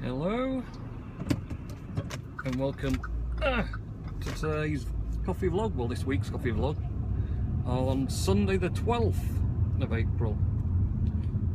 Hello and welcome to today's coffee vlog, well this week's coffee vlog on Sunday the 12th of April.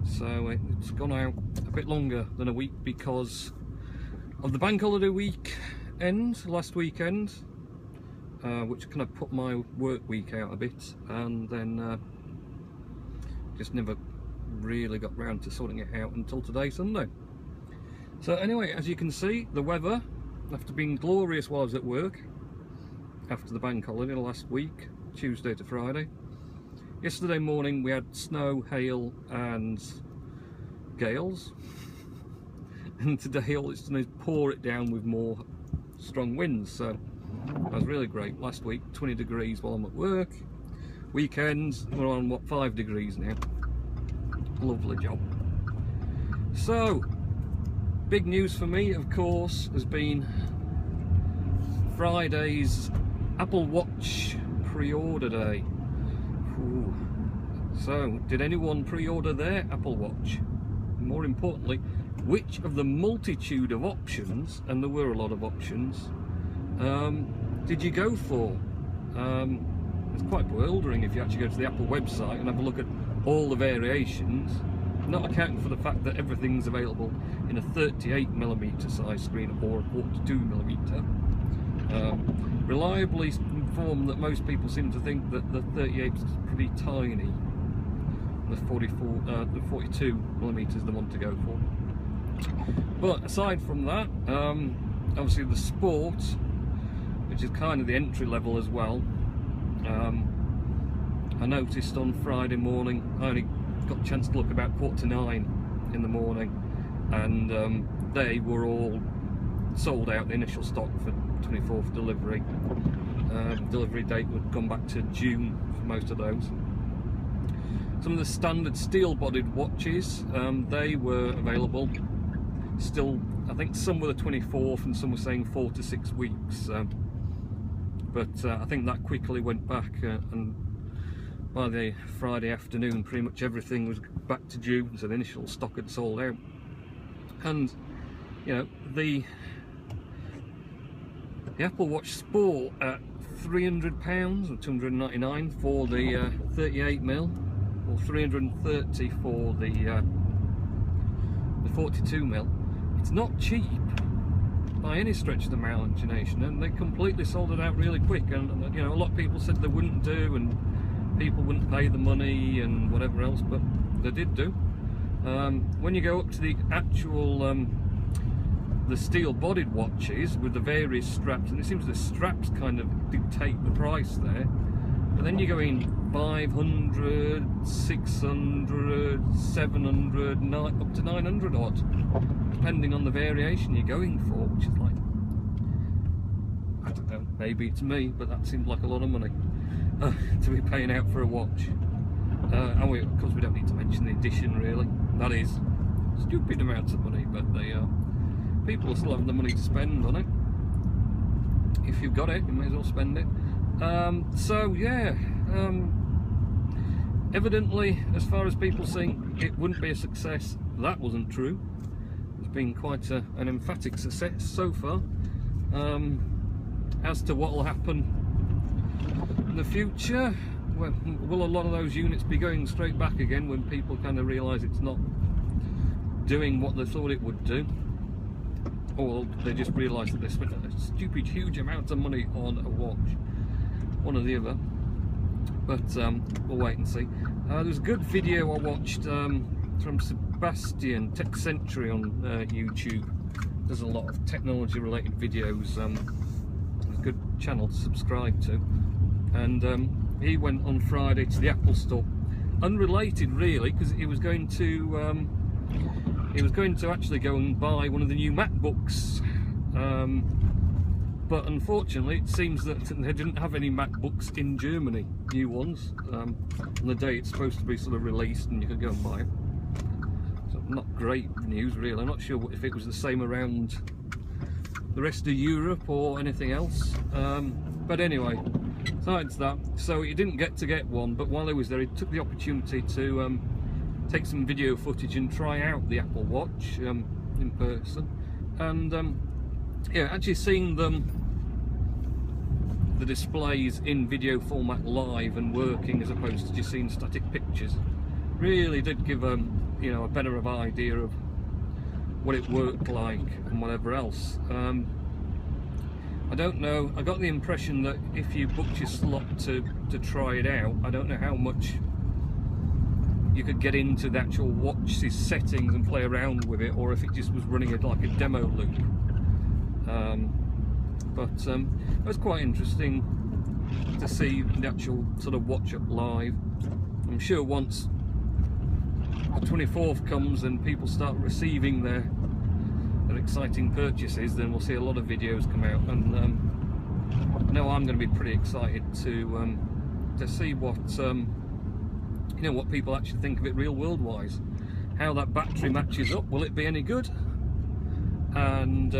So it's gone out a bit longer than a week because of the bank holiday weekend, last weekend, which kind of put my work week out a bit, and then just never really got round to sorting it out until today, Sunday. So anyway, as you can see, the weather, after being glorious while I was at work, after the bank holiday last week, Tuesday to Friday, yesterday morning we had snow, hail and gales, and today all it's done is pour it down with more strong winds. So that was really great. Last week 20 degrees while I'm at work, weekends we're on what, 5 degrees now. Lovely job. So big news for me, of course, has been Friday's Apple Watch pre-order day. Ooh. So, did anyone pre-order their Apple Watch? More importantly, which of the multitude of options, and there were a lot of options, did you go for? It's quite bewildering if you actually go to the Apple website and have a look at all the variations, not accounting for the fact that everything's available in a 38mm size screen or a 42mm. Reliably informed that most people seem to think that the 38 is pretty tiny. The 42mm is the one to go for. But aside from that, obviously the Sport, which is kind of the entry level as well. I noticed on Friday morning, I only got a chance to look about 8:45 in the morning, and they were all sold out, the initial stock for 24th delivery. Delivery date would come back to June for most of those. Some of the standard steel-bodied watches, they were available still. I think some were the 24th and some were saying 4 to 6 weeks, but I think that quickly went back, and by the Friday afternoon pretty much everything was back to June, so the initial stock had sold out. And you know, the Apple Watch Sport at £300 or £299 for the 38mm, or £330 for the 42mm. It's not cheap by any stretch of the imagination, and they completely sold it out really quick. And you know, a lot of people said they wouldn't do, and people wouldn't pay the money and whatever else, but they did do. When you go up to the actual the steel-bodied watches with the various straps, and it seems the straps kind of dictate the price there, but then you go in 500, 600, 700, up to 900 odd, depending on the variation you're going for, which is like, I don't know, maybe it's me, but that seemed like a lot of money to be paying out for a watch. And of course we don't need to mention the edition, really. That is stupid amounts of money, but they people still have the money to spend on it. If you've got it, you may as well spend it. So yeah, evidently, as far as people saying it wouldn't be a success, that wasn't true. It's been quite an emphatic success so far. As to what will happen in the future, well, will a lot of those units be going straight back again when people kind of realise it's not doing what they thought it would do? Or they just realise that they spent a stupid huge amount of money on a watch? One or the other. But we'll wait and see. There's a good video I watched from Sebastian, Tech Century on YouTube. There's a lot of technology related videos. A good channel to subscribe to. And he went on Friday to the Apple store, unrelated really, because he was going to actually go and buy one of the new MacBooks, but unfortunately it seems that they didn't have any MacBooks in Germany, new ones, on the day it's supposed to be sort of released and you could go and buy it. So not great news really. I'm not sure if it was the same around the rest of Europe or anything else, but anyway, besides that, so he didn't get to get one, but while he was there he took the opportunity to take some video footage and try out the Apple Watch in person. And yeah, actually seeing the displays in video format live and working as opposed to just seeing static pictures really did give you know, a better of idea of what it worked like and whatever else. I don't know, I got the impression that if you booked your slot to try it out, I don't know how much you could get into the actual watch's settings and play around with it, or if it just was running it like a demo loop. But it was quite interesting to see the actual sort of watch up live. I'm sure once the 24th comes and people start receiving their exciting purchases, then we'll see a lot of videos come out, and I know I'm going to be pretty excited to see what you know, what people actually think of it real world wise, how that battery matches up, will it be any good, and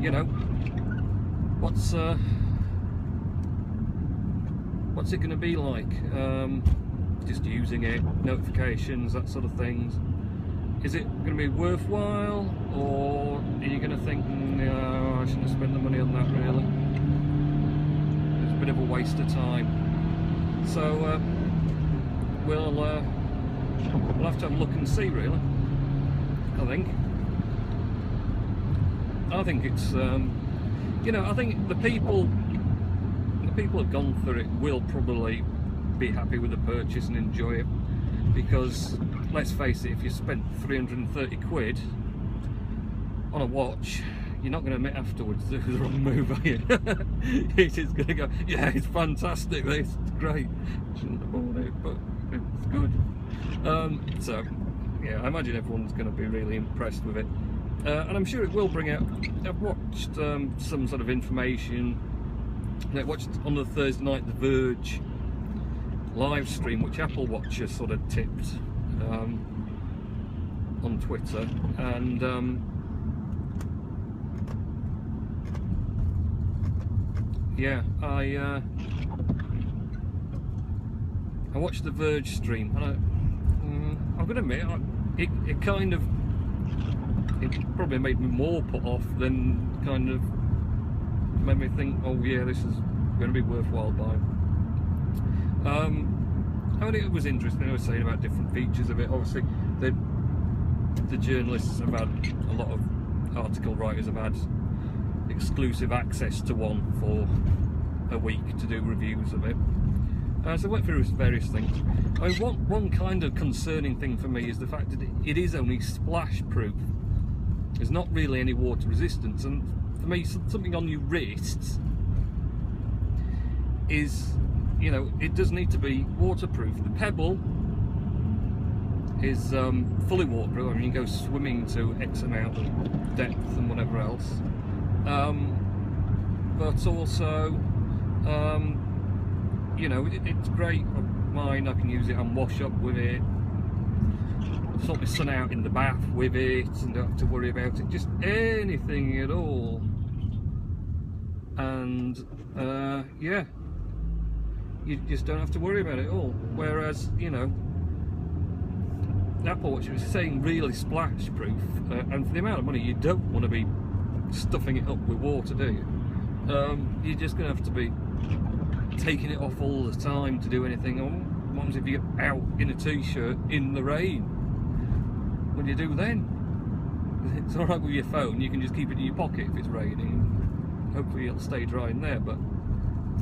you know, what's it going to be like, just using it, notifications, that sort of things. Is it going to be worthwhile, or are you going to think, no, I shouldn't have spent the money on that really? It's a bit of a waste of time. So we'll have to have a look and see, really. I think it's you know, I think the people who've gone through it will probably be happy with the purchase and enjoy it, because let's face it, if you spent 330 quid on a watch, you're not going to admit afterwards it was the wrong move, are you? You're just going to go, yeah, it's fantastic, this, it's great. Shouldn't have bought it, but it's good. So yeah, I imagine everyone's going to be really impressed with it, and I'm sure it will bring out. I've watched some sort of information. I watched on the Thursday night the Verge live stream, which Apple Watcher sort of tipped on Twitter, and yeah, I watched the Verge stream, and I'm gonna admit, it kind of, it probably made me more put off than kind of made me think, oh yeah, this is going to be worthwhile buying. I mean, it was interesting. I was saying about different features of it. Obviously, the journalists have had, a lot of article writers have had exclusive access to one for a week to do reviews of it. So I went through various things. I mean, one kind of concerning thing for me is the fact that it is only splash proof. There's not really any water resistance, and for me, something on your wrists is, you know, it does need to be waterproof. The Pebble is fully waterproof. I mean, you can go swimming to X amount of depth and whatever else, but also you know, it's great. Mine, I can use it on wash up with it, sort my sun out in the bath with it, and don't have to worry about it, just anything at all. And yeah, you just don't have to worry about it at all. Whereas, you know, Apple Watch was saying really splash proof, and for the amount of money, you don't want to be stuffing it up with water, do you? You're just going to have to be taking it off all the time to do anything. What happens if you get out in a t-shirt in the rain? What do you do then? It's alright with your phone, you can just keep it in your pocket if it's raining. Hopefully it'll stay dry in there, but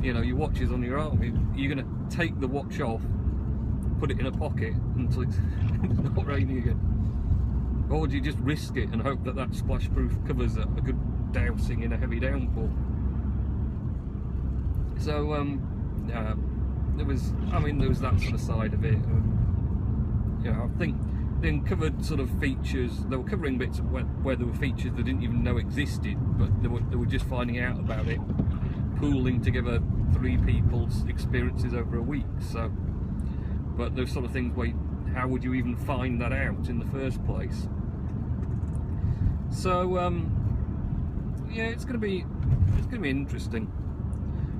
you know, your watch is on your arm. You're going to take the watch off, put it in a pocket until it's not raining again. Or do you just risk it and hope that that splash proof covers a good dousing in a heavy downpour? So there was that sort of side of it. You know, I think they uncovered sort of features. They were covering bits of where there were features they didn't even know existed, but they were just finding out about it, pooling together 3 people's experiences over a week. So, but those sort of things where, how would you even find that out in the first place? So yeah, it's going to be interesting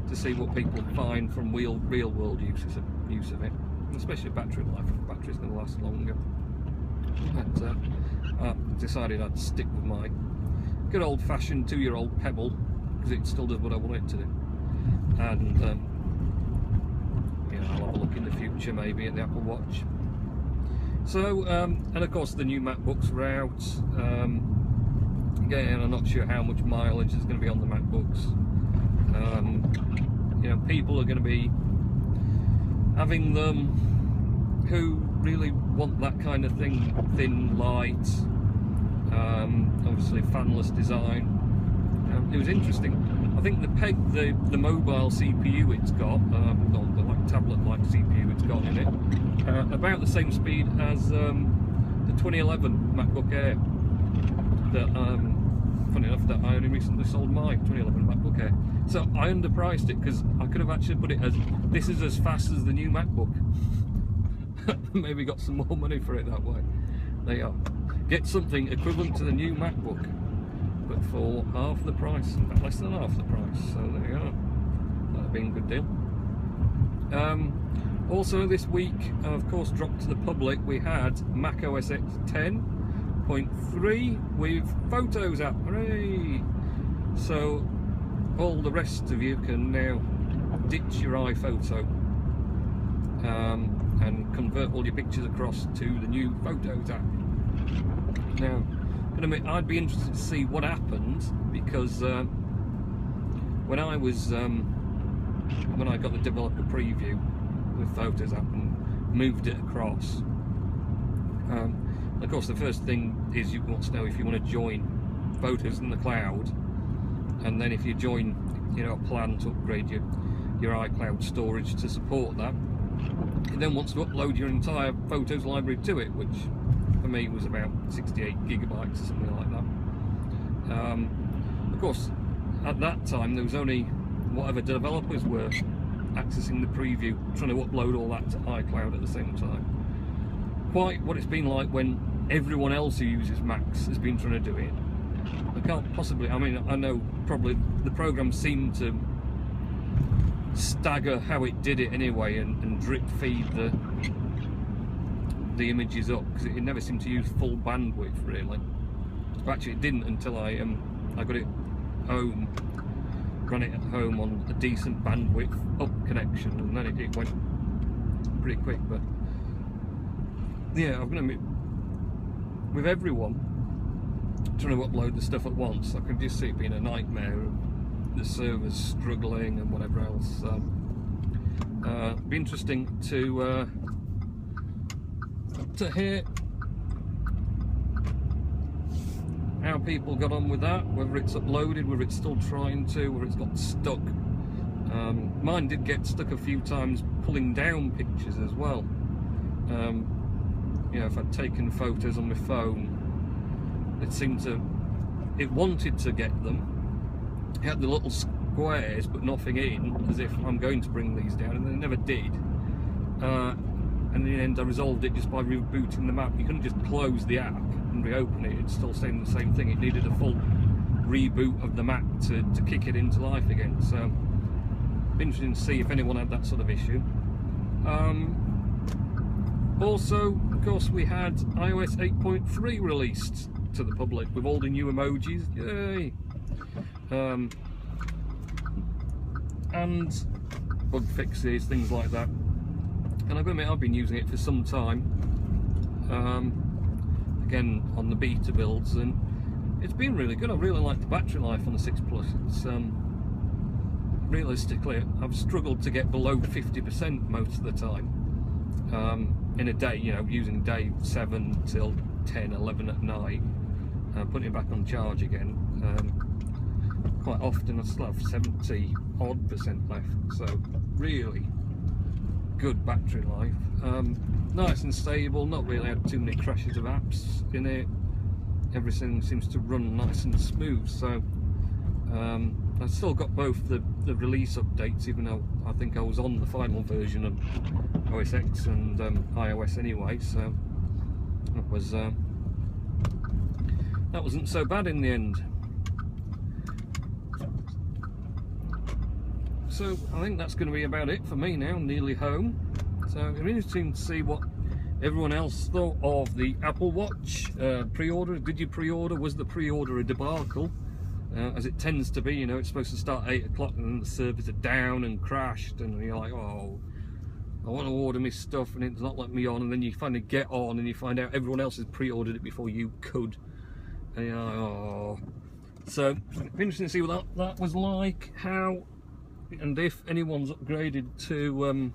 to see what people find from real world use of it, especially battery life. The battery's going to last longer. But decided I'd stick with my good old-fashioned 2-year-old Pebble, because it still does what I want it to do. And you know, I'll have a look in the future maybe at the Apple Watch. So and of course the new MacBooks were out. Again, I'm not sure how much mileage is going to be on the MacBooks. You know, people are going to be having them who really want that kind of thing, thin, light, obviously fanless design. It was interesting. I think the mobile CPU it's got, or the like tablet-like CPU it's got in it, about the same speed as the 2011 MacBook Air. That, funny enough, that I only recently sold my 2011 MacBook Air. So I underpriced it because I could have actually put it as, this is as fast as the new MacBook. Maybe got some more money for it that way. There you are. Get something equivalent to the new MacBook, but for half the price, in fact less than half the price. So there you go. That'd be a good deal. Also this week, of course, dropped to the public, we had Mac OS X 10.3 with Photos app. Hooray! So all the rest of you can now ditch your iPhoto and convert all your pictures across to the new Photos app. Now, I'd be interested to see what happened, because when I got the developer preview with Photos app and moved it across, of course the first thing is you want to know if you want to join Photos in the cloud, and then if you join, you know, a plan to upgrade your iCloud storage to support that, it then wants to upload your entire Photos library to it, which for me was about 68 gigabytes or something like that. Of course, at that time there was only whatever developers were accessing the preview, trying to upload all that to iCloud at the same time. Quite what it's been like when everyone else who uses Macs has been trying to do it. I can't possibly, I mean, I know probably the program seemed to stagger how it did it anyway, and drip feed the images up, because it never seemed to use full bandwidth really. Actually it didn't until I got it home, ran it at home on a decent bandwidth up connection, and then it went pretty quick. But yeah, I'm gonna, with everyone trying to upload the stuff at once, I can just see it being a nightmare, the servers struggling and whatever else. Be interesting to hear how people got on with that, whether it's uploaded, whether it's still trying to, whether it's got stuck. Mine did get stuck a few times pulling down pictures as well. You know, if I'd taken photos on my phone, it wanted to get them. It had the little squares but nothing in, as if I'm going to bring these down, and they never did. And in the end I resolved it just by rebooting the map. You couldn't just close the app and reopen it, it's still saying the same thing. It needed a full reboot of the map to kick it into life again. So it'd be interesting to see if anyone had that sort of issue. Also, of course, we had iOS 8.3 released to the public with all the new emojis. Yay! And bug fixes, things like that. And I've got to admit, I've been using it for some time, again on the beta builds, and it's been really good. I really like the battery life on the 6 Plus. It's realistically, I've struggled to get below 50% most of the time in a day, you know, using day 7 till 10, 11 at night, putting it back on charge again. Quite often I still have 70-odd% left, so really good battery life. Nice and stable, not really had too many crashes of apps in it. Everything seems to run nice and smooth. So I've still got both the release updates, even though I think I was on the final version of OS X and iOS anyway. So that wasn't so bad in the end. So I think that's going to be about it for me now, nearly home. So it's interesting to see what everyone else thought of the Apple Watch pre-order. Did you pre-order? Was the pre-order a debacle? As it tends to be, you know, it's supposed to start at 8 o'clock and then the servers are down and crashed, and you're like, oh, I want to order me stuff and it's not letting me on, and then you finally get on and you find out everyone else has pre-ordered it before you could. And you're like, oh. So it'd be interesting to see what that was like, how and if anyone's upgraded to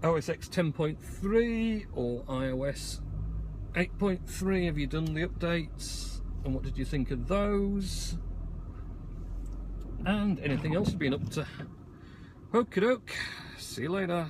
OS X 10.3 or iOS 8.3. Have you done the updates, and what did you think of those, and anything else you've been up to? Okie doke, see you later.